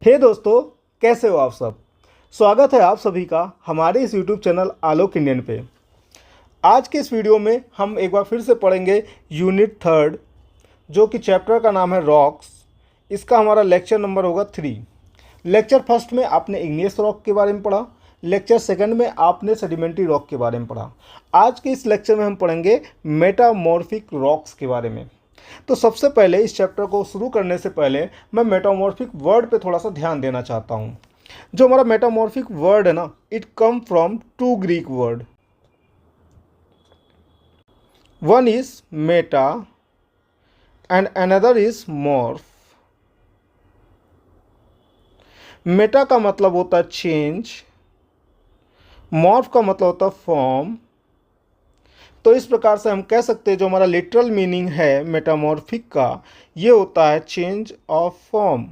हे दोस्तों, कैसे हो आप सब। स्वागत है आप सभी का हमारे इस यूट्यूब चैनल आलोक इंडियन पे। आज के इस वीडियो में हम एक बार फिर से पढ़ेंगे यूनिट थर्ड, जो कि चैप्टर का नाम है रॉक्स। इसका हमारा लेक्चर नंबर होगा 3। लेक्चर फर्स्ट में आपने इग्नियस रॉक के बारे में पढ़ा, लेक्चर सेकंड में आपने सेडिमेंट्री रॉक के बारे में पढ़ा। आज के इस लेक्चर में हम पढ़ेंगे मेटामॉर्फिक रॉक्स के बारे में। तो सबसे पहले इस चैप्टर को शुरू करने से पहले मैं मेटामॉर्फिक वर्ड पे थोड़ा सा ध्यान देना चाहता हूँ। जो हमारा मेटामॉर्फिक वर्ड है ना, it come from two Greek word. One is meta and another is morph. Meta का मतलब होता है चेंज, मॉर्फ का मतलब होता है फॉर्म। तो इस प्रकार से हम कह सकते हैं जो हमारा लिटरल मीनिंग है मेटामॉर्फिक का, ये होता है चेंज ऑफ फॉर्म।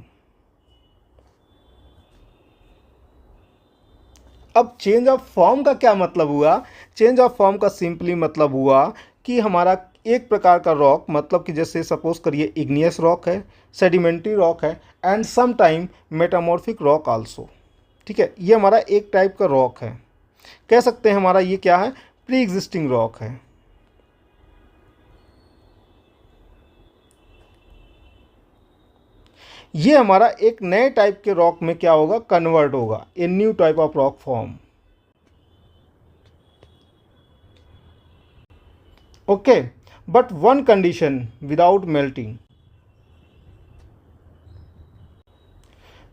अब चेंज ऑफ फॉर्म का क्या मतलब हुआ? चेंज ऑफ फॉर्म का सिंपली मतलब हुआ कि हमारा एक प्रकार का रॉक, मतलब कि जैसे सपोज करिए इग्नियस रॉक है, सेडिमेंट्री रॉक है and some time metamorphic rock also. ठीक है, ये हमारा एक टाइप का रॉक है। कह सकते हैं हमारा ये क्या है, प्री एग्जिस्टिंग रॉक है। ये हमारा एक नए टाइप के रॉक में क्या होगा, कन्वर्ट होगा, a new type of rock form. Okay, but one condition, without melting.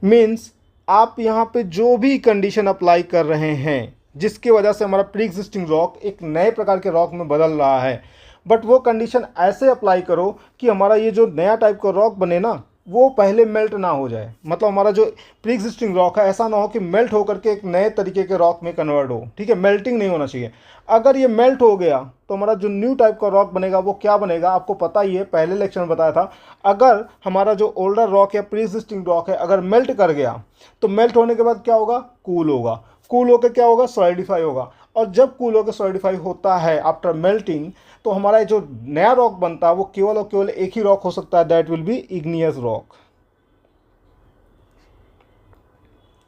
Means आप यहाँ पे जो भी कंडीशन अप्लाई कर रहे हैं जिसकी वजह से हमारा प्री एग्जिस्टिंग रॉक एक नए प्रकार के रॉक में बदल रहा है, बट वो कंडीशन ऐसे अप्लाई करो कि हमारा ये जो नया टाइप का रॉक बने ना, वो पहले मेल्ट ना हो जाए। मतलब हमारा जो प्री एग्जिस्टिंग रॉक है ऐसा ना हो कि मेल्ट होकर के एक नए तरीके के रॉक में कन्वर्ट हो। ठीक है, मेल्टिंग नहीं होना चाहिए। अगर ये मेल्ट हो गया तो हमारा जो न्यू टाइप का रॉक बनेगा वो क्या बनेगा, आपको पता ही है, पहले लेक्चर में बताया था। अगर हमारा जो ओल्डर रॉक या प्री एग्जिस्टिंग रॉक है अगर मेल्ट कर गया तो मेल्ट होने के बाद क्या होगा, कूल होगा। कूल होकर क्या होगा, सॉलिडिफाई होगा। और जब कूल होकर सॉलिडिफाई होता है आफ्टर मेल्टिंग, तो हमारा जो नया रॉक बनता है वो केवल और केवल एक ही रॉक हो सकता है, that will be igneous rock.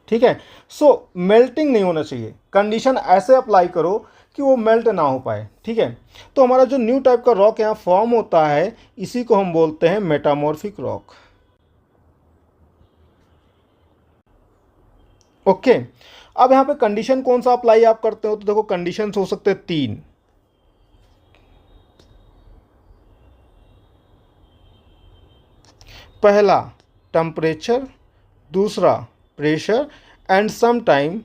ठीक है, सो मेल्टिंग नहीं होना चाहिए, कंडीशन ऐसे अप्लाई करो कि वो मेल्ट ना हो पाए। ठीक है, तो हमारा जो न्यू टाइप का रॉक यहाँ फॉर्म होता है इसी को हम बोलते हैं मेटामॉर्फिक रॉक। ओके, अब यहाँ पे कंडीशन कौन सा अप्लाई आप करते हो, तो देखो कंडीशंस हो सकते हैं 3। पहला टेम्परेचर, दूसरा pressure and some time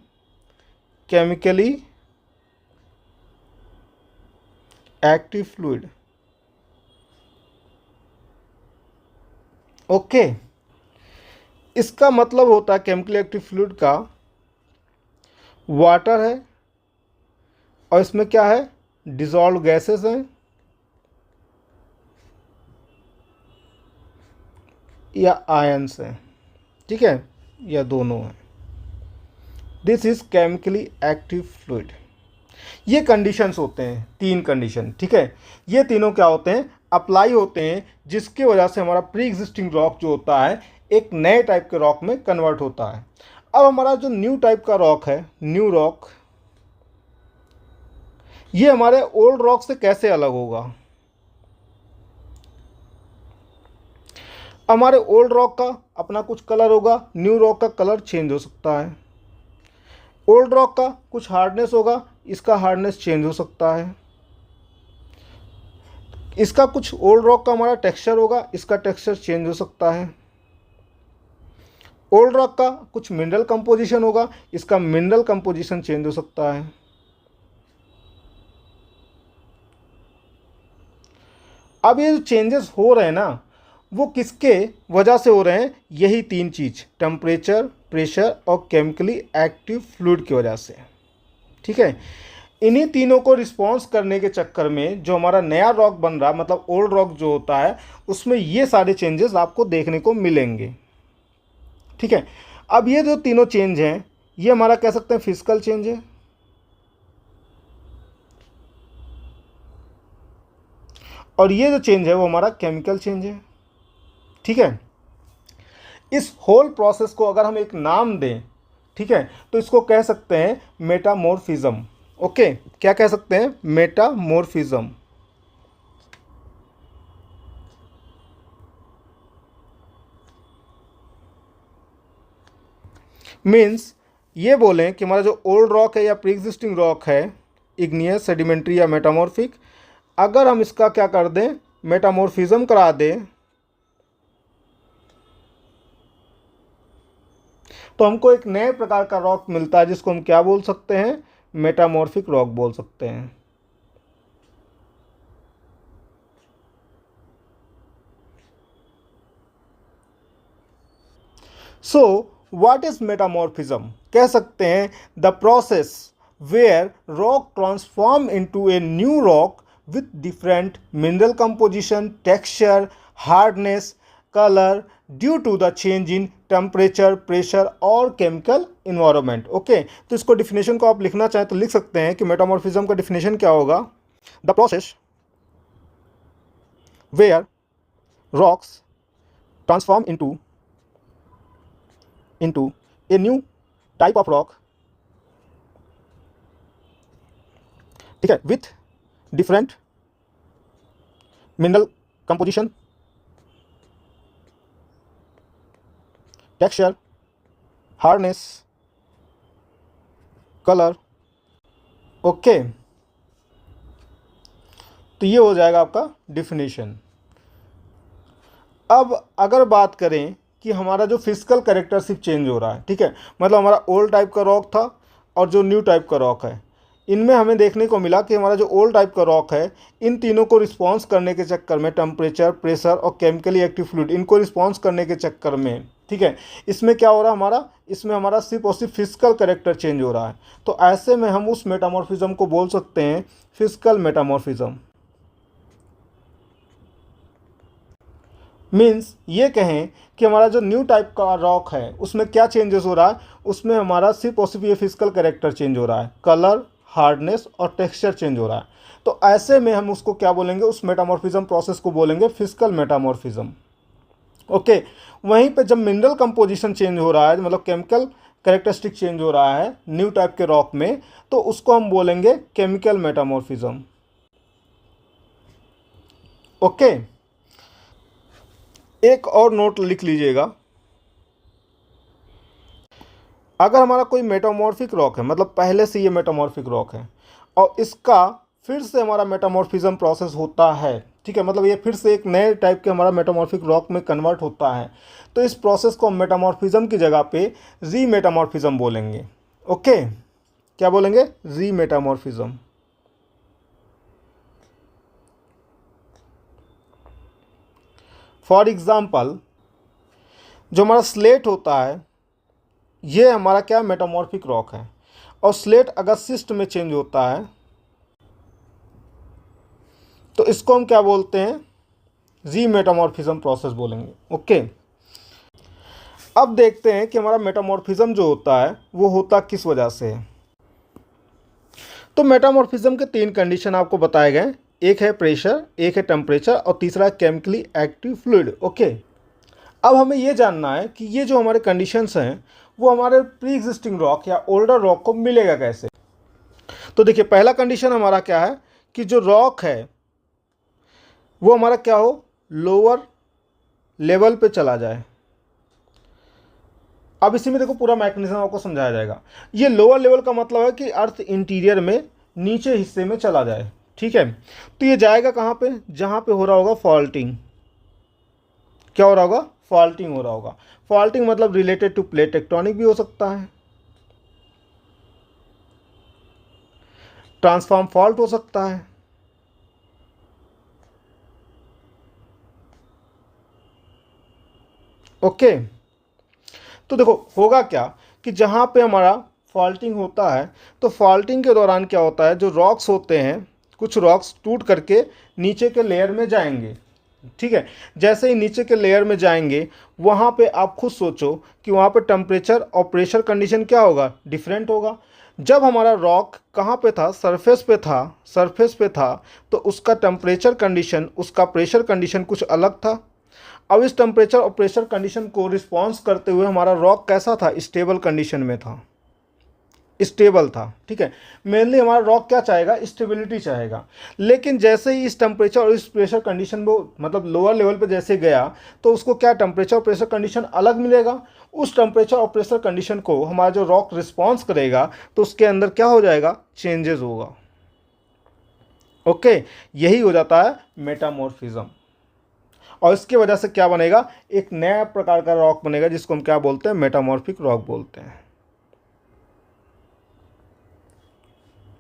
chemically active fluid. Okay, इसका मतलब होता है केमिकली एक्टिव फ्लूइड का वाटर है और इसमें क्या है, डिजॉल्व गैसेस हैं या आयंस हैं। ठीक है, या दोनों हैं। This is chemically active fluid. ये कंडीशंस होते हैं, 3 कंडीशन। ठीक है, ये तीनों क्या होते हैं, अप्लाई होते हैं, जिसकी वजह से हमारा प्री एग्जिस्टिंग रॉक जो होता है एक नए टाइप के रॉक में कन्वर्ट होता है। अब हमारा जो न्यू टाइप का रॉक है, न्यू रॉक, ये हमारे ओल्ड रॉक से कैसे अलग होगा। हमारे ओल्ड रॉक का अपना कुछ कलर होगा, न्यू रॉक का कलर चेंज हो सकता है। ओल्ड रॉक का कुछ हार्डनेस होगा, इसका हार्डनेस चेंज हो सकता है। इसका कुछ ओल्ड रॉक का हमारा टेक्सचर होगा, इसका टेक्सचर चेंज हो सकता है। ओल्ड रॉक का कुछ मिनरल कंपोजिशन होगा, इसका मिनरल कंपोजिशन चेंज हो सकता है। अब ये जो चेंजेस हो रहे हैं ना, वो किसके वजह से हो रहे हैं, यही 3 चीज़, टेम्परेचर, प्रेशर और केमिकली एक्टिव फ्लूइड की वजह से। ठीक है, इन्हीं तीनों को रिस्पॉन्स करने के चक्कर में जो हमारा नया रॉक बन रहा है, मतलब ओल्ड रॉक जो होता है, उसमें ये सारे चेंजेस आपको देखने को मिलेंगे। ठीक है, अब ये जो तीनों चेंज हैं ये हमारा कह सकते हैं फिजिकल चेंज है, और ये जो चेंज है वो हमारा केमिकल चेंज है। ठीक है, इस होल प्रोसेस को अगर हम एक नाम दें, ठीक है, तो इसको कह सकते हैं मेटामॉर्फिज्म। ओके, क्या कह सकते हैं? मेटामॉर्फिज्म। मीन्स ये बोलें कि हमारा जो ओल्ड रॉक है या प्री एग्जिस्टिंग रॉक है, इग्नियस, सेडिमेंट्री या मेटामॉर्फिक, अगर हम इसका क्या कर दें, मेटामॉर्फिज्म करा दें, तो हमको एक नए प्रकार का रॉक मिलता है जिसको हम क्या बोल सकते हैं? मेटामॉर्फिक रॉक बोल सकते हैं। So what is metamorphism? कह सकते हैं the process where rock transform into a new rock with different mineral composition, texture, hardness, colour due to the change in temperature, pressure और केमिकल इन्वायरमेंट। ओके, तो इसको definition को आप लिखना चाहें तो लिख सकते हैं कि मेटामॉर्फिज्म का डिफिनेशन क्या होगा? The process where rocks transform into a new type of rock, ठीक है, with different mineral composition, texture, hardness, color। Okay, तो ये हो जाएगा आपका डिफिनेशन। अब अगर बात करें कि हमारा जो फिजिकल कैरेक्टरिस्टिक चेंज हो रहा है, ठीक है, मतलब हमारा ओल्ड टाइप का रॉक था और जो न्यू टाइप का रॉक है, इनमें हमें देखने को मिला कि हमारा जो ओल्ड टाइप का रॉक है, इन तीनों को रिस्पॉन्स करने के चक्कर में, टेम्परेचर, प्रेशर और केमिकली एक्टिव फ्लूइड, इनको रिस्पॉन्स करने के चक्कर में, ठीक है, इसमें क्या हो रहा है हमारा, इसमें हमारा सिर्फ और सिर्फ फिजिकल कैरेक्टर चेंज हो रहा है। तो ऐसे में हम उस मेटामॉर्फिज्म को बोल सकते हैं फिजिकल मेटामॉर्फिज्म। मीन्स ये कहें कि हमारा जो न्यू टाइप का रॉक है उसमें क्या चेंजेस हो रहा है, उसमें हमारा सिर्फ और सिर्फ ये फिजिकल कैरेक्टर चेंज हो रहा है, कलर, हार्डनेस और टेक्सचर चेंज हो रहा है। तो ऐसे में हम उसको क्या बोलेंगे, उस मेटामॉर्फिज्म प्रोसेस को बोलेंगे फिजिकल मेटामॉर्फिज्म। ओके, वहीं पे जब मिनरल कंपोजिशन चेंज हो रहा है, मतलब केमिकल कैरेक्टरिस्टिक चेंज हो रहा है न्यू टाइप के रॉक में, तो उसको हम बोलेंगे केमिकल मेटामॉर्फिज्म। ओके, एक और नोट लिख लीजिएगा, अगर हमारा कोई मेटामॉर्फिक रॉक है, मतलब पहले से ये मेटामॉर्फिक रॉक है और इसका फिर से हमारा मेटामॉर्फिज्म प्रोसेस होता है, ठीक है, मतलब ये फिर से एक नए टाइप के हमारा मेटामॉर्फिक रॉक में कन्वर्ट होता है, तो इस प्रोसेस को हम मेटामॉर्फिज्म की जगह पे री मेटामॉर्फिज्म बोलेंगे। ओके, क्या बोलेंगे? री मेटामॉर्फिज्म। फॉर एग्जाम्पल, जो हमारा स्लेट होता है, ये हमारा क्या मेटामॉर्फिक रॉक है, और स्लेट अगर सिस्ट में चेंज होता है तो इसको हम क्या बोलते हैं? री मेटामॉर्फिज्म प्रोसेस बोलेंगे। ओके, अब देखते हैं कि हमारा मेटामॉर्फिज्म जो होता है वो होता किस वजह से है। तो मेटामॉर्फिज्म के 3 कंडीशन आपको बताए गए, एक है प्रेशर, एक है टेम्परेचर और तीसरा केमिकली एक्टिव फ्लूइड। ओके, अब हमें ये जानना है कि ये जो हमारे कंडीशंस हैं वो हमारे प्री एग्जिस्टिंग रॉक या ओल्डर रॉक को मिलेगा कैसे। तो देखिए, पहला कंडीशन हमारा क्या है कि जो रॉक है वो हमारा क्या हो, लोअर लेवल पे चला जाए। अब इसी में देखो पूरा मैकेनिज्म आपको समझाया जाएगा। ये लोअर लेवल का मतलब है कि अर्थ इंटीरियर में नीचे हिस्से में चला जाए, ठीक है। तो ये जाएगा कहाँ पे? जहाँ पे हो रहा होगा फॉल्टिंग। क्या हो रहा होगा? फॉल्टिंग हो रहा होगा। फॉल्टिंग मतलब रिलेटेड टू प्लेट टेक्टोनिक भी हो सकता है, ट्रांसफॉर्म फॉल्ट हो सकता है, ओके। तो देखो होगा क्या कि जहाँ पे हमारा फॉल्टिंग होता है, तो फॉल्टिंग के दौरान क्या होता है, जो रॉक्स होते हैं, कुछ रॉक्स टूट करके नीचे के लेयर में जाएंगे, ठीक है। जैसे ही नीचे के लेयर में जाएंगे, वहाँ पे आप खुद सोचो कि वहाँ पे टेम्परेचर और प्रेशर कंडीशन क्या होगा, डिफरेंट होगा। जब हमारा रॉक कहाँ पे था, सरफेस पे था, तो उसका टेम्परेचर कंडीशन, उसका प्रेशर कंडीशन कुछ अलग था। अब इस टेम्परेचर और प्रेशर कंडीशन को रिस्पॉन्स करते हुए हमारा रॉक कैसा था, स्टेबल कंडीशन में था, स्टेबल था। ठीक है, मेनली हमारा रॉक क्या चाहेगा, स्टेबिलिटी चाहेगा। लेकिन जैसे ही इस टेम्परेचर और इस प्रेशर कंडीशन वो मतलब लोअर लेवल पे जैसे गया तो उसको क्या टेम्परेचर और प्रेशर कंडीशन अलग मिलेगा। उस टेम्परेचर और प्रेशर कंडीशन को हमारा जो रॉक रिस्पॉन्स करेगा तो उसके अंदर क्या हो जाएगा, चेंजेस होगा। ओके, यही हो जाता है मेटामॉर्फिज्म। और इसकी वजह से क्या बनेगा, एक नया प्रकार का रॉक बनेगा जिसको हम क्या बोलते हैं, मेटामॉर्फिक रॉक बोलते हैं।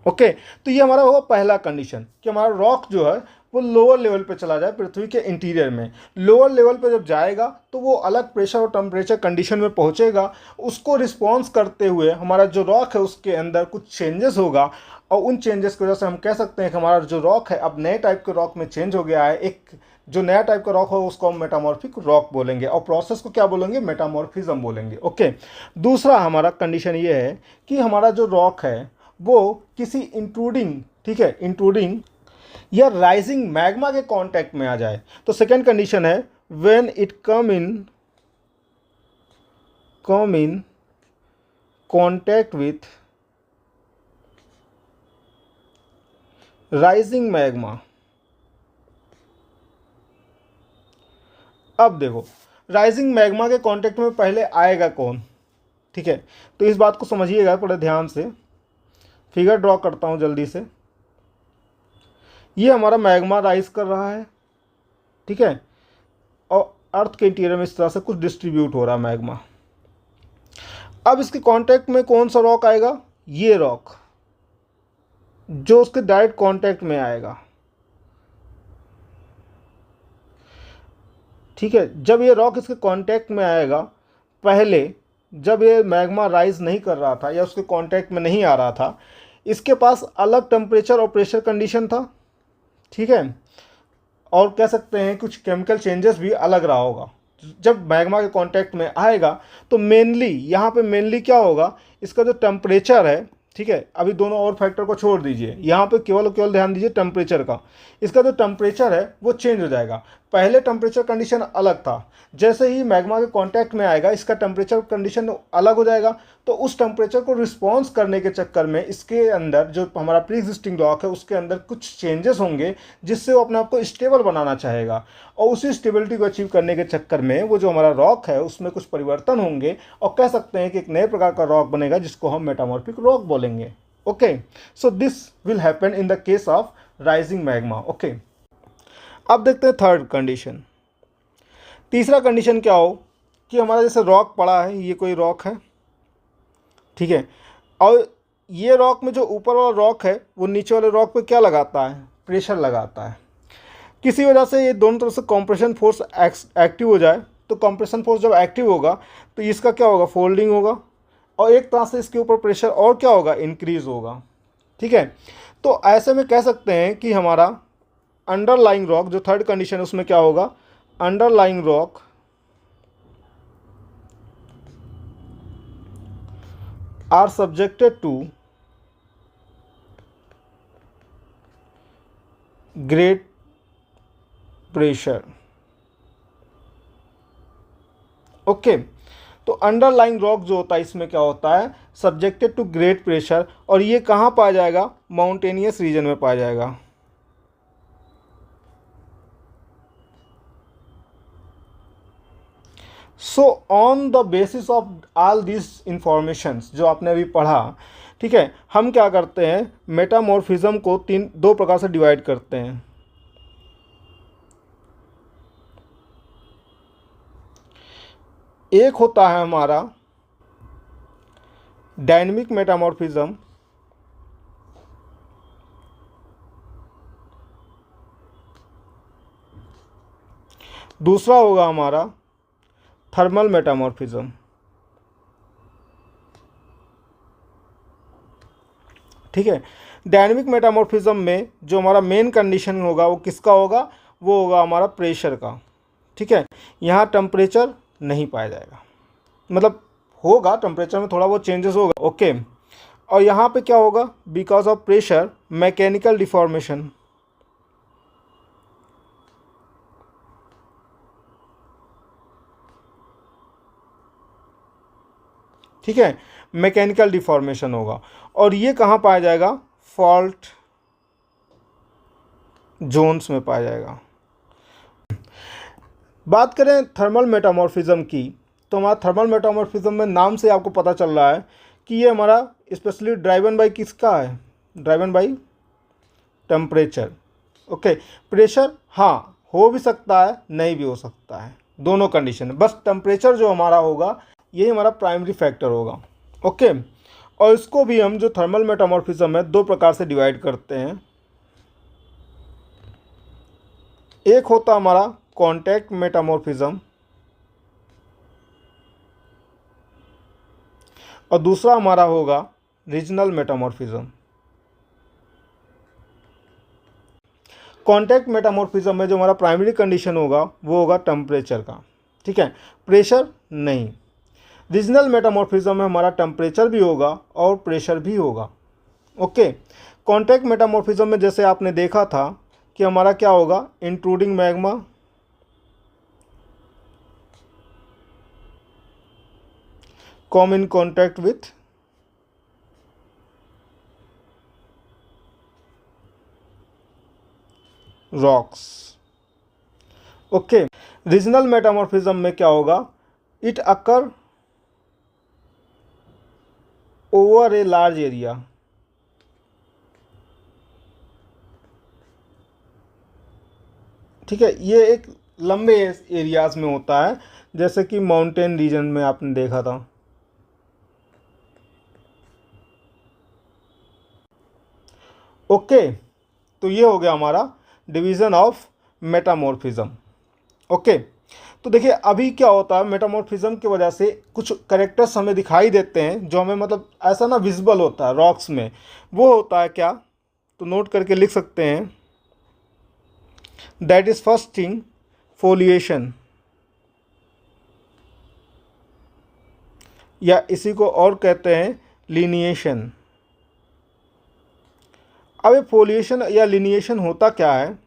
ओके, तो ये हमारा होगा पहला कंडीशन कि हमारा रॉक जो है वो लोअर लेवल पे चला जाए, पृथ्वी के इंटीरियर में। लोअर लेवल पे जब जाएगा तो वो अलग प्रेशर और टेम्परेचर कंडीशन में पहुंचेगा। उसको रिस्पॉन्स करते हुए हमारा जो रॉक है उसके अंदर कुछ चेंजेस होगा, और उन चेंजेस की वजह से हम कह सकते हैं कि हमारा जो रॉक है अब नए टाइप के रॉक में चेंज हो गया है। एक जो नया टाइप का रॉक हो उसको हम मेटामॉर्फिक रॉक बोलेंगे, और प्रोसेस को क्या बोलेंगे, मेटामॉर्फिज्म बोलेंगे। ओके, दूसरा हमारा कंडीशन ये है कि हमारा जो रॉक है वो किसी इंट्रूडिंग, ठीक है, इंट्रूडिंग या राइजिंग मैग्मा के कांटेक्ट में आ जाए। तो सेकेंड कंडीशन है when it come in contact with rising magma. अब देखो, राइजिंग मैग्मा के कांटेक्ट में पहले आएगा कौन, ठीक है, तो इस बात को समझिएगा बड़े ध्यान से। फिगर ड्रॉ करता हूँ जल्दी से। ये हमारा मैग्मा राइज कर रहा है, ठीक है, और अर्थ के इंटीरियर में इस तरह से कुछ डिस्ट्रीब्यूट हो रहा है मैग्मा। अब इसके कांटेक्ट में कौन सा रॉक आएगा, ये रॉक जो उसके डायरेक्ट कांटेक्ट में आएगा। ठीक है, जब ये रॉक इसके कांटेक्ट में आएगा, पहले जब ये मैग्मा राइज नहीं कर रहा था या उसके कांटेक्ट में नहीं आ रहा था, इसके पास अलग टेम्परेचर और प्रेशर कंडीशन था। ठीक है, और कह सकते हैं कुछ केमिकल चेंजेस भी अलग रहा होगा। जब मैग्मा के कांटेक्ट में आएगा तो मेनली यहाँ पे मेनली क्या होगा, इसका जो टेम्परेचर है, ठीक है, अभी दोनों और फैक्टर को छोड़ दीजिए, यहाँ पे केवल ध्यान दीजिए टेम्परेचर का। इसका जो टेम्परेचर है वो चेंज हो जाएगा। पहले टेम्परेचर कंडीशन अलग था, जैसे ही मैग्मा के कांटेक्ट में आएगा इसका टेम्परेचर कंडीशन अलग हो जाएगा। तो उस टेम्परेचर को रिस्पॉन्स करने के चक्कर में इसके अंदर जो हमारा प्री एग्जिस्टिंग रॉक है उसके अंदर कुछ चेंजेस होंगे, जिससे वो अपने आप को स्टेबल बनाना चाहेगा। और उसी स्टेबिलिटी को अचीव करने के चक्कर में वो जो हमारा रॉक है उसमें कुछ परिवर्तन होंगे, और कह सकते हैं कि एक नए प्रकार का रॉक बनेगा जिसको हम मेटामॉर्फिक रॉक बोलेंगे। Okay, so this will happen in the case of rising magma. Okay, अब देखते हैं थर्ड कंडीशन। तीसरा कंडीशन क्या हो कि हमारा जैसे रॉक पड़ा है, ये कोई रॉक है, ठीक है, और ये रॉक में जो ऊपर वाला रॉक है वो नीचे वाले रॉक पे क्या लगाता है, प्रेशर लगाता है। किसी वजह से ये दोनों तरफ से कंप्रेशन फोर्स एक्टिव हो जाए, तो कंप्रेशन फोर्स जब एक्टिव होगा तो इसका क्या होगा, फोल्डिंग होगा, और एक तरह से इसके ऊपर प्रेशर और क्या होगा, इंक्रीज होगा। ठीक है, तो ऐसे में कह सकते हैं कि हमारा अंडरलाइंग रॉक जो थर्ड कंडीशन है उसमें क्या होगा, underlying rock are subjected to great pressure. Okay, तो अंडरलाइंग रॉक जो होता है इसमें क्या होता है, सब्जेक्टेड टू ग्रेट प्रेशर, और ये कहाँ पाया जाएगा, माउंटेनियस रीजन में पाया जाएगा। So on the basis of all this informations जो आपने अभी पढ़ा, ठीक है, हम क्या करते हैं, मेटामॉर्फिज्म को दो प्रकार से डिवाइड करते हैं। एक होता है हमारा डायनेमिक मेटामॉर्फिज्म, दूसरा होगा हमारा थर्मल मेटामॉर्फिज्म। ठीक है, डायनेमिक मेटामॉर्फिज्म में जो हमारा मेन कंडीशन होगा वो किसका होगा, वो होगा हमारा प्रेशर का। ठीक है, यहाँ टेम्परेचर नहीं पाया जाएगा, मतलब होगा टेम्परेचर में थोड़ा बहुत चेंजेस होगा। ओके, और यहाँ पे क्या होगा, because of pressure mechanical deformation. ठीक है, मैकेनिकल डिफॉर्मेशन होगा। और ये कहाँ पाया जाएगा? फॉल्ट जोन्स में पाया जाएगा। बात करें थर्मल मेटामॉर्फिज्म की, तो हमारा थर्मल मेटामॉर्फिज्म में नाम से आपको पता चल रहा है कि ये हमारा स्पेशली ड्राइवन बाई किसका है? Driven by temperature. Okay, pressure हाँ हो भी सकता है, नहीं भी हो सकता है, दोनों कंडीशन है। बस टेम्परेचर जो हमारा होगा यही हमारा प्राइमरी फैक्टर होगा। ओके, और इसको भी हम जो थर्मल मेटामॉर्फिज्म है दो प्रकार से डिवाइड करते हैं। एक होता हमारा कॉन्टैक्ट मेटामॉर्फिज्म और दूसरा हमारा होगा रीजनल मेटामॉर्फिज्म। कॉन्टैक्ट मेटामॉर्फिज्म में जो हमारा प्राइमरी कंडीशन होगा वो होगा टेम्परेचर का, ठीक है, प्रेशर नहीं। रीजनल मेटामॉर्फिज्म में हमारा टेम्परेचर भी होगा और प्रेशर भी होगा। ओके, कॉन्टैक्ट मेटामॉर्फिज्म में जैसे आपने देखा था कि हमारा क्या होगा? Intruding magma, come in contact with rocks. Okay, regional metamorphism में क्या होगा? It occur over a large area. ठीक है, ये एक लंबे एरियाज में होता है, जैसे कि माउंटेन रीजन में आपने देखा था। ओके, तो ये हो गया हमारा डिवीज़न ऑफ मेटामॉर्फिज्म। ओके, तो देखिए अभी क्या होता है, मेटामॉर्फिज्म की वजह से कुछ करेक्टर्स हमें दिखाई देते हैं जो हमें मतलब ऐसा ना विजिबल होता है रॉक्स में। वो होता है क्या? तो नोट करके लिख सकते हैं। That is first thing foliation, या इसी को और कहते हैं लिनिएशन। अब ये फोलिएशन या लिनिएशन होता क्या है?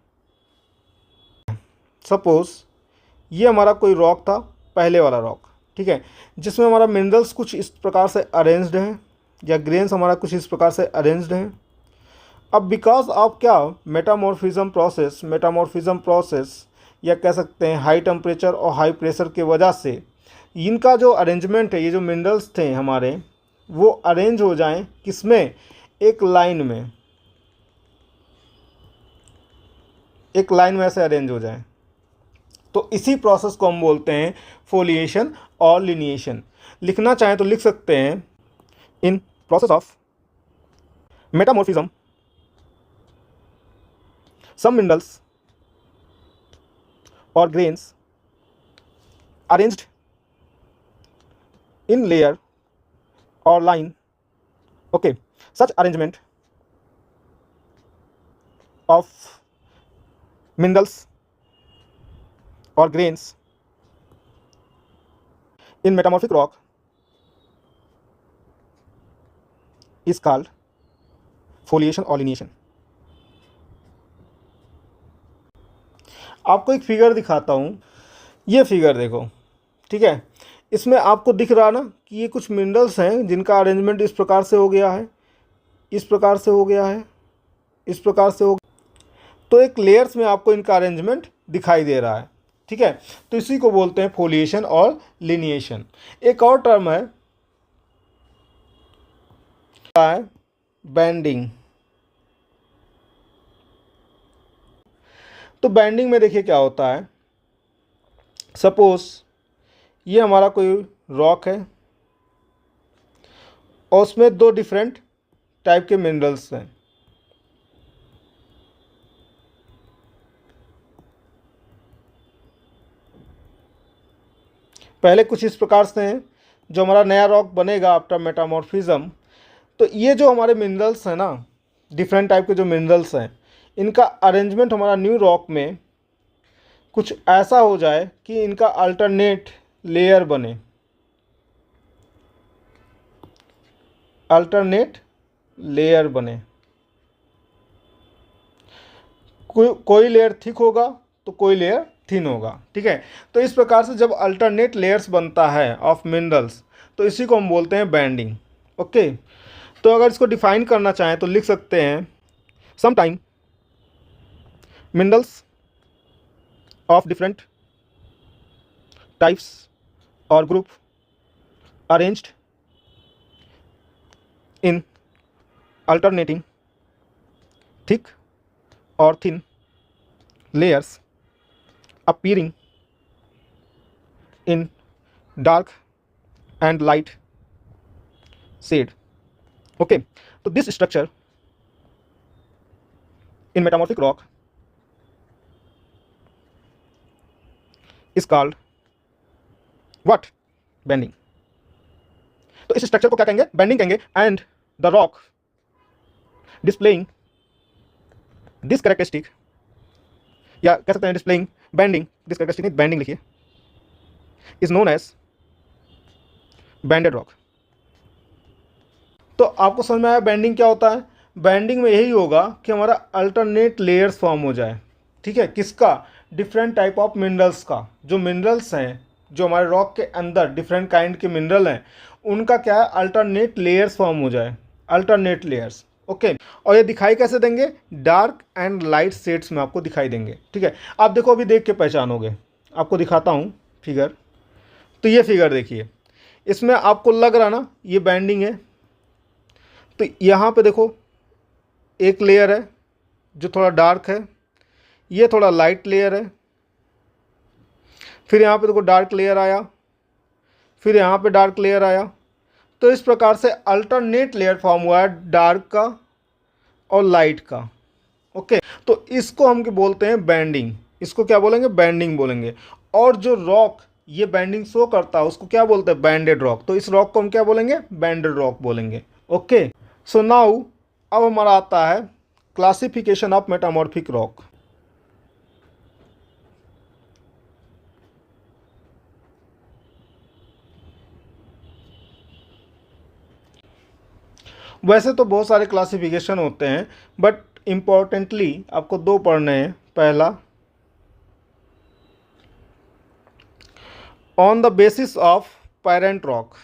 सपोज ये हमारा कोई रॉक था, पहले वाला रॉक, ठीक है, जिसमें हमारा मिनरल्स कुछ इस प्रकार से अरेंज्ड हैं या ग्रेन्स हमारा कुछ इस प्रकार से अरेंज्ड हैं। अब बिकॉज ऑफ क्या? मेटामॉर्फिज्म प्रोसेस या कह सकते हैं हाई टेम्परेचर और हाई प्रेशर की वजह से इनका जो अरेंजमेंट है, ये जो मिनरल्स थे हमारे वो अरेंज हो जाएं किसमें? एक लाइन में, एक लाइन में ऐसे अरेंज हो जाएं। तो इसी प्रोसेस को हम बोलते हैं फोलिएशन और लिनिएशन। लिखना चाहें तो लिख सकते हैं, in process of metamorphism some minerals or grains arranged in layer or line. Okay, such arrangement of minerals or grains in metamorphic rock is called foliation or lineation. आपको एक फिगर दिखाता हूँ, ये फिगर देखो, ठीक है, इसमें आपको दिख रहा ना कि ये कुछ मिनरल्स हैं जिनका अरेंजमेंट इस प्रकार से हो गया है, इस प्रकार से हो गया है, इस प्रकार से हो गया। तो एक लेयर्स में आपको इनका अरेंजमेंट दिखाई दे रहा है, ठीक है। तो इसी को बोलते हैं फोलिएशन और लिनिएशन। एक और टर्म है बैंडिंग। तो बैंडिंग में देखिए क्या होता है, सपोज ये हमारा कोई रॉक है और उसमें दो डिफरेंट टाइप के मिनरल्स हैं। पहले कुछ इस प्रकार से हैं, जो हमारा नया रॉक बनेगा आफ्टर मेटामॉर्फिज्म। तो ये जो हमारे मिनरल्स हैं ना, डिफरेंट टाइप के जो मिनरल्स हैं, इनका अरेंजमेंट हमारा न्यू रॉक में कुछ ऐसा हो जाए कि इनका अल्टरनेट लेयर बने, अल्टरनेट लेयर बने। कोई लेयर थिक होगा तो कोई लेयर थिन होगा। ठीक है, तो इस प्रकार से जब अल्टरनेट लेयर्स बनता है ऑफ मिनरल्स तो इसी को हम बोलते हैं बैंडिंग। ओके, तो अगर इसको डिफाइन करना चाहें तो लिख सकते हैं some time minerals of different types और group arranged in alternating thick or thin layers appearing in dark and light shade. Okay, so this structure in metamorphic rock is called what? Bending. तो इस structure को क्या कहेंगे? Bending कहेंगे। And the rock displaying this characteristic, या कह सकते हैं डिस्प्लेइंग बैंडिंग, दिस कैरेक्टरिस्टिक नहीं, बैंडिंग लिखिए, इज नोन एज बैंडेड रॉक। तो आपको समझ में आया बैंडिंग क्या होता है? बैंडिंग में यही होगा कि हमारा अल्टरनेट लेयर्स फॉर्म हो जाए। ठीक है, किसका? डिफरेंट टाइप ऑफ मिनरल्स का। जो मिनरल्स हैं, जो हमारे रॉक के अंदर डिफरेंट काइंड के मिनरल हैं, उनका क्या है? अल्टरनेट लेयर्स फॉर्म हो जाए, अल्टरनेट लेयर्स। ओके, और ये दिखाई कैसे देंगे? डार्क एंड लाइट शेड्स में आपको दिखाई देंगे। ठीक है, आप देखो, अभी देख के पहचानोगे। आपको दिखाता हूँ फिगर। तो ये फिगर देखिए, इसमें आपको लग रहा ना ये बैंडिंग है। तो यहाँ पे देखो एक लेयर है जो थोड़ा डार्क है, ये थोड़ा लाइट लेयर है, फिर यहाँ पे देखो डार्क लेयर आया, फिर यहाँ पे डार्क लेयर आया। तो इस प्रकार से अल्टरनेट लेयर फॉर्म हुआ है डार्क का और लाइट का। ओके, तो इसको हम क्या बोलते हैं? बैंडिंग। इसको क्या बोलेंगे? बैंडिंग बोलेंगे। और जो रॉक ये बैंडिंग शो करता है उसको क्या बोलते हैं? बैंडेड रॉक। तो इस रॉक को हम क्या बोलेंगे? बैंडेड रॉक बोलेंगे। ओके, सो नाउ अब हमारा आता है क्लासिफिकेशन ऑफ मेटामॉर्फिक रॉक। वैसे तो बहुत सारे क्लासिफिकेशन होते हैं, बट इम्पॉर्टेंटली आपको दो पढ़ने हैं। पहला, on the basis of parent rock.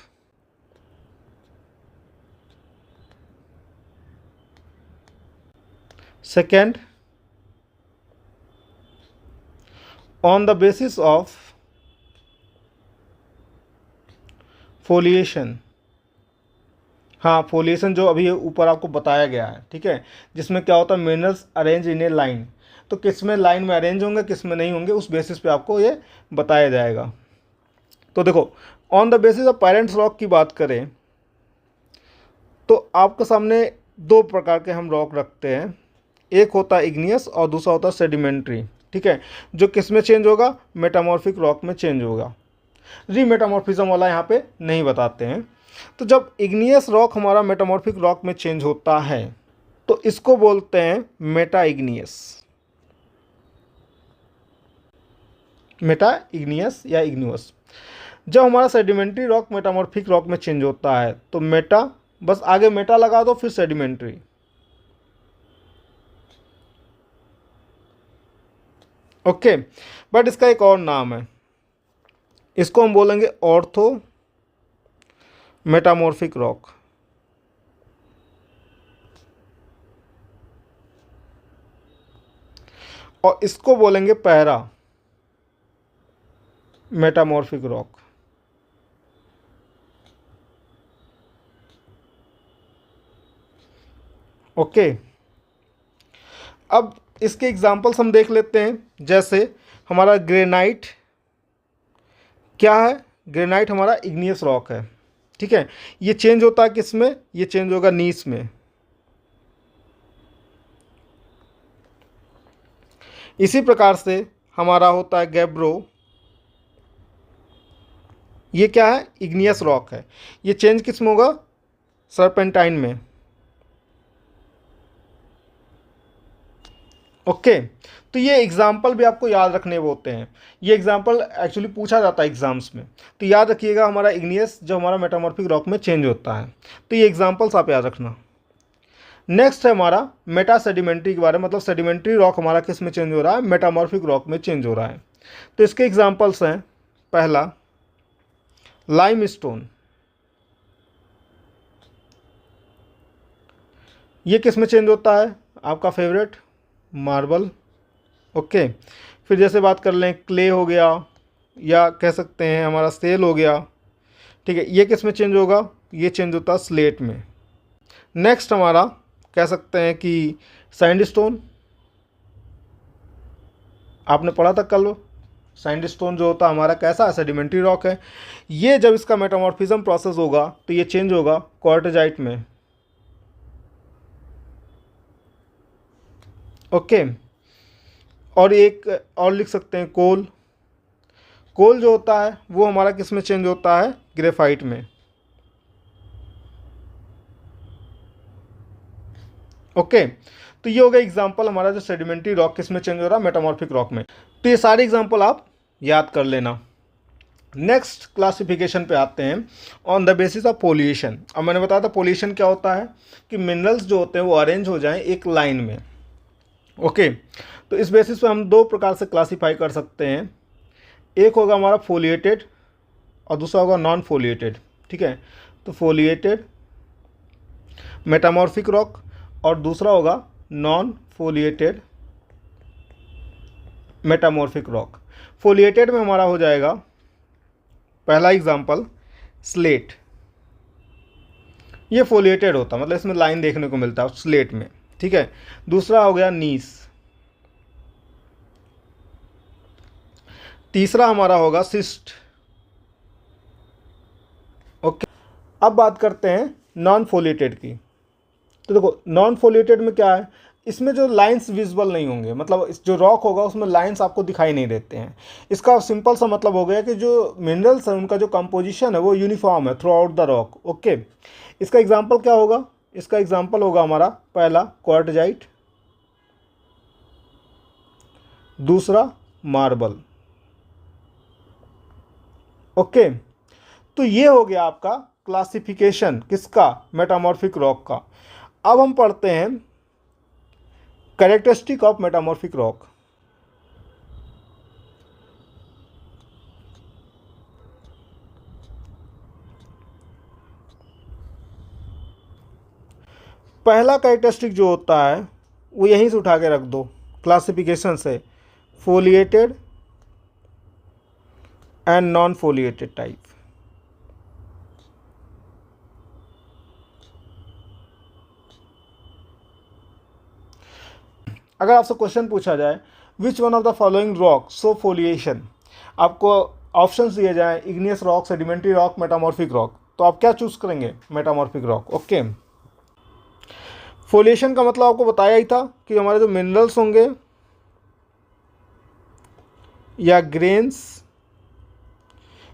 Second, on the basis of foliation. हाँ, फोलिएशन जो अभी ऊपर आपको बताया गया है। ठीक है, जिसमें क्या होता है? Minerals arrange in A line. तो किस में लाइन में अरेंज होंगे, किस में नहीं होंगे, उस बेसिस पे आपको ये बताया जाएगा। तो देखो, on the basis of parents rock की बात करें तो आपके सामने दो प्रकार के हम रॉक रखते हैं। एक होता है इग्नियस और दूसरा होता है सेडिमेंट्री। ठीक है, जो किस में चेंज होगा? मेटामॉर्फिक रॉक में चेंज होगा। रीमेटामॉर्फिज्म वाला यहाँ पे नहीं बताते हैं। तो जब इग्नियस रॉक हमारा मेटामॉर्फिक रॉक में चेंज होता है तो इसको बोलते हैं मेटा इग्नियस। मेटा इग्नियस या इग्नियस। जब हमारा सेडिमेंट्री रॉक मेटामॉर्फिक रॉक में चेंज होता है तो मेटा, बस आगे मेटा लगा दो, फिर सेडिमेंट्री। ओके, बट इसका एक और नाम है, इसको हम बोलेंगे ऑर्थो मेटामॉर्फिक रॉक। और इसको बोलेंगे पैरा मेटामॉर्फिक रॉक। ओके, अब इसके एग्जांपल्स हम देख लेते हैं। जैसे हमारा ग्रेनाइट क्या है? ग्रेनाइट हमारा इग्नियस रॉक है। ठीक है, ये चेंज होता है किस में? ये चेंज होगा नीस में। इसी प्रकार से हमारा होता है गैब्रो। ये क्या है? इग्नियस रॉक है। ये चेंज किस में होगा? सर्पेंटाइन में। ओके, तो ये एग्जाम्पल भी आपको याद रखने होते हैं। ये एग्जाम्पल एक्चुअली पूछा जाता है एग्जाम्स में, तो याद रखिएगा हमारा इग्नियस जो हमारा मेटामॉर्फिक रॉक में चेंज होता है। तो ये एग्जाम्पल्स आप याद रखना। नेक्स्ट है हमारा मेटा सेडिमेंट्री के बारे में, मतलब सेडिमेंट्री रॉक हमारा किस में चेंज हो रहा है? मेटामॉर्फिक रॉक में चेंज हो रहा है। तो इसके एग्जांपल्स हैं, पहला लाइमस्टोन, ये किस में चेंज होता है, आपका फेवरेट मार्बल। ओके, फिर जैसे बात कर लें क्ले हो गया, या कह सकते हैं हमारा सेल हो गया, ठीक है, ये किस में चेंज होगा, ये चेंज होता है स्लेट में। नेक्स्ट हमारा कह सकते हैं कि सैंडस्टोन, आपने पढ़ा था कल, सैंडस्टोन जो होता है हमारा कैसा है, सेडिमेंट्री रॉक है। ये जब इसका मेटामॉर्फिज्म प्रोसेस होगा तो ये चेंज होगा क्वार्टजाइट में। ओके, और एक और लिख सकते हैं कोल, कोल जो होता है वो हमारा किस में चेंज होता है, ग्रेफाइट में। ओके, तो ये हो गया एग्जांपल हमारा जो सेडिमेंट्री रॉक किस में चेंज हो रहा है, मेटामॉर्फिक रॉक में। तो ये सारे एग्जांपल आप याद कर लेना। नेक्स्ट क्लासिफिकेशन पे आते हैं, on the basis of pollution. अब मैंने बताया था पोल्यूशन क्या होता है कि मिनरल्स जो होते हैं वो अरेंज हो जाएं एक लाइन में। ओके, तो इस बेसिस पे हम दो प्रकार से क्लासीफाई कर सकते हैं, एक होगा हमारा फोलिएटेड और दूसरा होगा नॉन फोलिएटेड। ठीक है, तो फोलिएटेड मेटामॉर्फिक रॉक और दूसरा होगा non foliated metamorphic rock. Foliated में हमारा हो जाएगा पहला एग्जांपल स्लेट, ये फोलिएटेड होता मतलब इसमें लाइन देखने को मिलता है स्लेट में। ठीक है, दूसरा हो गया नीस, तीसरा हमारा होगा सिस्ट। ओके, अब बात करते हैं नॉन फोलिएटेड की। तो देखो नॉन फोलिएटेड में क्या है, इसमें जो लाइंस विजिबल नहीं होंगे, मतलब जो रॉक होगा उसमें लाइंस आपको दिखाई नहीं देते हैं। इसका सिंपल सा मतलब हो गया कि जो मिनरल्स हैं उनका जो कंपोजिशन है वो यूनिफॉर्म है through out the rock. Okay, इसका एग्जांपल क्या होगा, इसका एग्जांपल होगा हमारा पहला क्वार्टजाइट, दूसरा मार्बल। ओके, तो ये हो गया आपका क्लासिफिकेशन किसका, मेटामॉर्फिक रॉक का। अब हम पढ़ते हैं कैरेक्टरिस्टिक ऑफ मेटामॉर्फिक रॉक। पहला कैरेक्टरिस्टिक जो होता है वो यहीं से उठा के रख दो क्लासिफिकेशन से, foliated and non foliated type. अगर आपसे क्वेश्चन पूछा जाए which one of the following rock so foliation, आपको ऑप्शंस दिए जाएं igneous rock, sedimentary rock, metamorphic rock, तो आप क्या चूज करेंगे, मेटामॉर्फिक रॉक। ओके, फोलिएशन का मतलब आपको बताया ही था कि हमारे जो मिनरल्स होंगे या ग्रेन्स,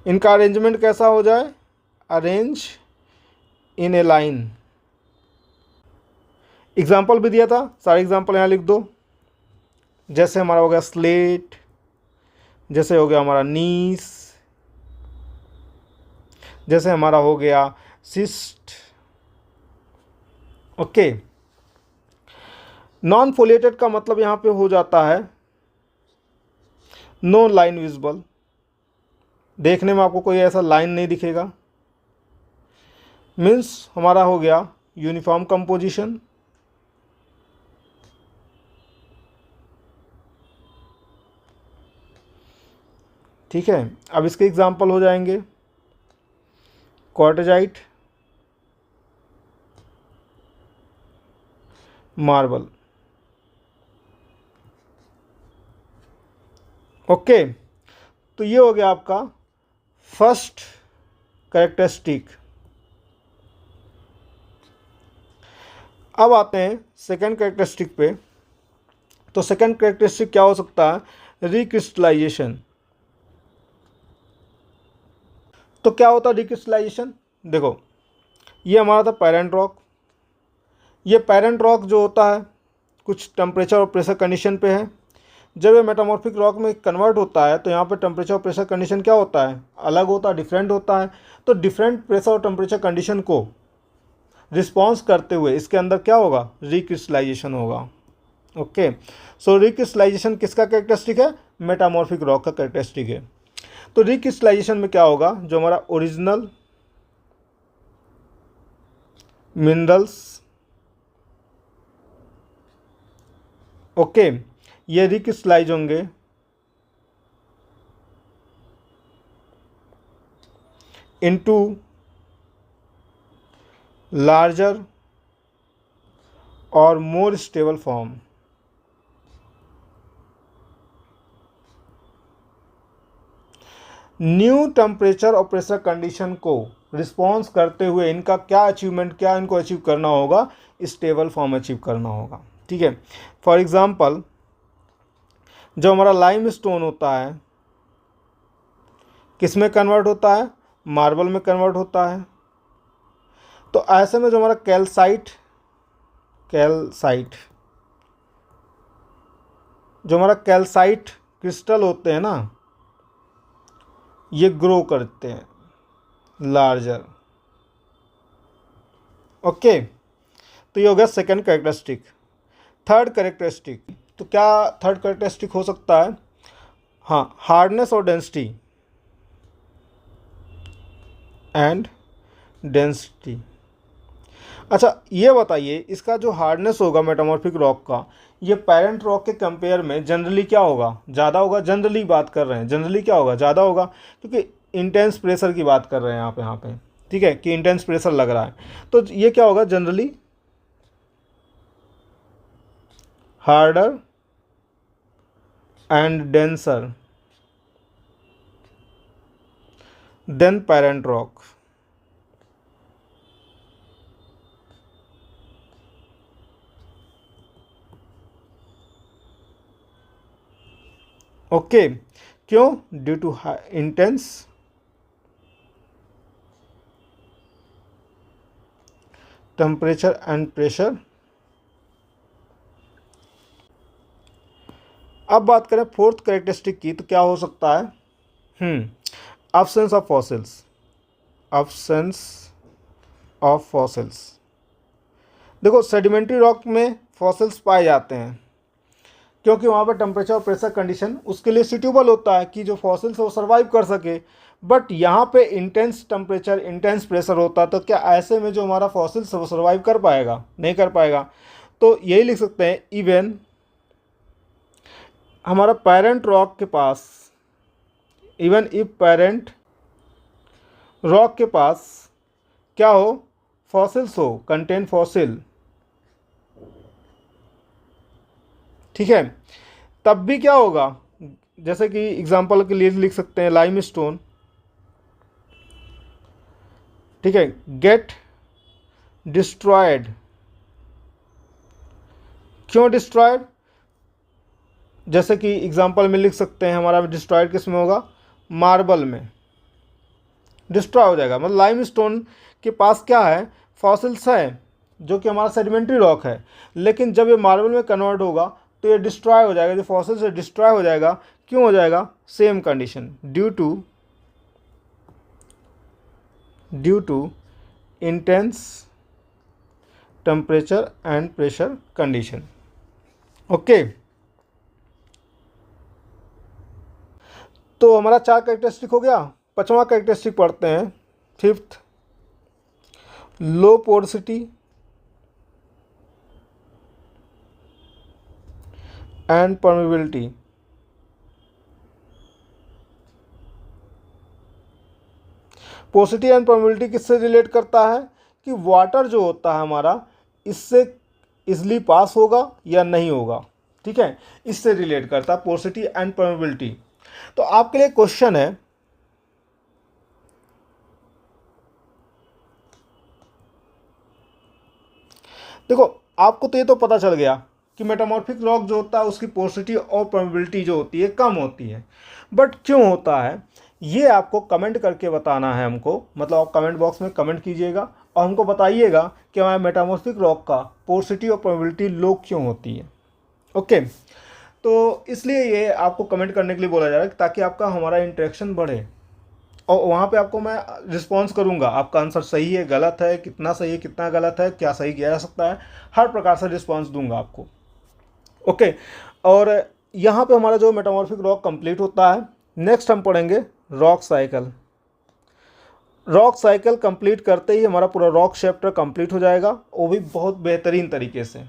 इनका अरेंजमेंट कैसा हो जाए, arrange in A line. Example भी दिया था, सारे एग्जाम्पल यहाँ लिख दो। जैसे हमारा हो गया स्लेट, जैसे हो गया हमारा नीस, जैसे हमारा हो गया सिस्ट। ओके, नॉन फोलिएटेड का मतलब यहाँ पे हो जाता है नो लाइन विजिबल, देखने में आपको कोई ऐसा लाइन नहीं दिखेगा। मीन्स हमारा हो गया यूनिफॉर्म कंपोजिशन। ठीक है, अब इसके एग्जाम्पल हो जाएंगे क्वार्टजाइट, मार्बल। ओके, तो ये हो गया आपका फर्स्ट कैरेक्टरिस्टिक। अब आते हैं सेकंड कैरेक्टरिस्टिक पे। तो सेकंड कैरेक्टरिस्टिक क्या हो सकता है, रिक्रिस्टलाइजेशन। तो क्या होता है रिक्रिस्टलाइजेशन, देखो ये हमारा था पेरेंट रॉक, ये पेरेंट रॉक जो होता है कुछ टेम्परेचर और प्रेशर कंडीशन पे है। जब ये मेटामॉर्फिक रॉक में कन्वर्ट होता है तो यहाँ पे टेम्परेचर और प्रेशर कंडीशन क्या होता है, अलग होता है, डिफरेंट होता है। तो डिफरेंट प्रेशर और टेम्परेचर कंडीशन को रिस्पॉन्स करते हुए इसके अंदर क्या होगा, रिक्रिस्टलाइजेशन होगा। ओके, सो रिक्रिस्टलाइजेशन किसका कैरेक्टरिस्टिक है? मेटामॉर्फिक रॉक का कैरेक्टरिस्टिक है। तो रिक्रिस्टलाइजेशन में क्या होगा, जो हमारा ओरिजिनल मिनरल्स, ओके, ये रिक्रिस्टलाइज होंगे इनटू लार्जर और more stable form. New temperature और प्रेशर कंडीशन को रिस्पॉन्स करते हुए इनका क्या अचीवमेंट, क्या इनको अचीव करना होगा? स्टेबल फॉर्म अचीव करना होगा। ठीक है, फॉर एग्जांपल जो हमारा लाइम स्टोन होता है किस में कन्वर्ट होता है? मार्बल में कन्वर्ट होता है। तो ऐसे में जो हमारा कैल्साइट जो हमारा कैल्साइट क्रिस्टल होते हैं ना, ये ग्रो करते हैं लार्जर। ओके, तो ये हो गया सेकेंड कैरेक्टरिस्टिक। थर्ड कैरेक्टरिस्टिक, तो क्या थर्ड कैरेक्टरिस्टिक हो सकता है? हाँ, हार्डनेस और डेंसिटी एंड डेंसिटी। अच्छा ये बताइए, इसका जो हार्डनेस होगा मेटामॉर्फिक रॉक का, ये पेरेंट रॉक के कंपेयर में जनरली क्या होगा? ज़्यादा होगा। जनरली बात कर रहे हैं, जनरली क्या होगा? ज़्यादा होगा, क्योंकि इंटेंस प्रेशर की बात कर रहे हैं यहाँ पे। ठीक है, कि इंटेंस प्रेशर लग रहा है, तो ये क्या होगा? Generally harder and denser than parent rock. Okay, क्यों? Due to intense temperature and pressure. अब बात करें फोर्थ कैरेक्टरिस्टिक की, तो क्या हो सकता है? absence of fossils. absence of fossils. देखो सेडिमेंट्री रॉक में फॉसिल्स पाए जाते हैं क्योंकि वहाँ पर टेम्परेचर और प्रेशर कंडीशन उसके लिए सूटेबल होता है कि जो फॉसिल्स है वो सर्वाइव कर सके। बट यहाँ पे इंटेंस टेम्परेचर, इंटेंस प्रेशर होता है, तो क्या ऐसे में जो हमारा फॉसिल्स है वो सर्वाइव कर पाएगा? नहीं कर पाएगा। तो यही लिख सकते हैं, इवन हमारा पेरेंट रॉक के पास, इवन इफ पेरेंट रॉक के पास क्या हो? फॉसिल्स हो, कंटेन फॉसिल। ठीक है, तब भी क्या होगा? जैसे कि एग्जांपल के लिए लिख सकते हैं लाइम स्टोन। ठीक है, गेट डिस्ट्रॉयड। क्यों डिस्ट्रॉयड? जैसे कि एग्जांपल में लिख सकते हैं, हमारा डिस्ट्रॉयड किस में होगा? मार्बल में डिस्ट्रॉय हो जाएगा। मतलब लाइम स्टोन के पास क्या है? फॉसिल्स है, जो कि हमारा सेडिमेंट्री रॉक है, लेकिन जब ये मार्बल में कन्वर्ट होगा तो ये डिस्ट्रॉय हो जाएगा, जो फॉसिल्स है डिस्ट्रॉय हो जाएगा। क्यों हो जाएगा? Same condition, due to intense temperature and pressure condition. Okay, तो हमारा 4 कैरेक्टरिस्टिक हो गया। 5वां कैरेक्टरिस्टिक पढ़ते हैं, fifth, low porosity and permeability. Porosity and permeability किससे रिलेट करता है? कि वाटर जो होता है हमारा, इससे इजली पास होगा या नहीं होगा। ठीक है, इससे रिलेट करता है पोरोसिटी एंड परमेबिलिटी। तो आपके लिए क्वेश्चन है, देखो आपको तो ये तो पता चल गया कि मेटामॉर्फिक रॉक जो होता है उसकी पोरोसिटी और परमेबिलिटी जो होती है कम होती है। बट क्यों होता है ये आपको कमेंट करके बताना है हमको। मतलब आप कमेंट बॉक्स में कमेंट कीजिएगा और हमको बताइएगा कि हमारे मेटामॉर्फिक रॉक का पोरोसिटी और परमेबिलिटी लो क्यों होती है। ओके, तो इसलिए ये आपको कमेंट करने के लिए बोला जा रहा है ताकि आपका हमारा इंटरेक्शन बढ़े, और वहाँ पे आपको मैं रिस्पॉन्स करूँगा, आपका आंसर सही है, गलत है, कितना सही है, कितना गलत है, क्या सही किया जा सकता है, हर प्रकार से रिस्पॉन्स दूंगा आपको। ओके, और यहाँ पे हमारा जो मेटामॉर्फिक रॉक कंप्लीट होता है। नेक्स्ट हम पढ़ेंगे rock cycle. Rock cycle complete करते ही हमारा पूरा रॉक चैप्टर कंप्लीट हो जाएगा, वो भी बहुत बेहतरीन तरीके से।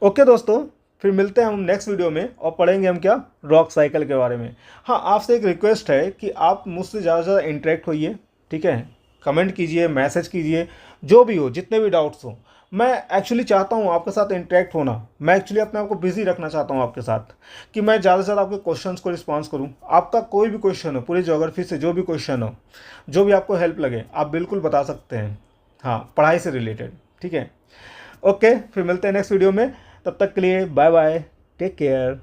ओके दोस्तों, फिर मिलते हैं हम नेक्स्ट वीडियो में और पढ़ेंगे हम क्या, रॉक साइकिल के बारे में। हाँ, आपसे एक रिक्वेस्ट है कि आप मुझसे ज़्यादा से ज़्यादा इंटरेक्ट होइए, ठीक है। कमेंट कीजिए, मैसेज कीजिए, जो भी हो, जितने भी डाउट्स हो। मैं एक्चुअली चाहता हूँ आपके साथ इंटरेक्ट होना। मैं एक्चुअली अपने आप को बिजी रखना चाहता हूँ आपके साथ, कि मैं ज़्यादा से ज़्यादा आपके क्वेश्चंस को रिस्पॉन्स करूँ। आपका कोई भी क्वेश्चन हो, पूरी ज्योग्राफी से जो भी क्वेश्चन हो, जो भी आपको हेल्प लगे, आप बिल्कुल बता सकते हैं। हाँ, पढ़ाई से रिलेटेड, ठीक है। ओके, फिर मिलते हैं नेक्स्ट वीडियो में। तब तक के लिए बाय बाय, टेक केयर।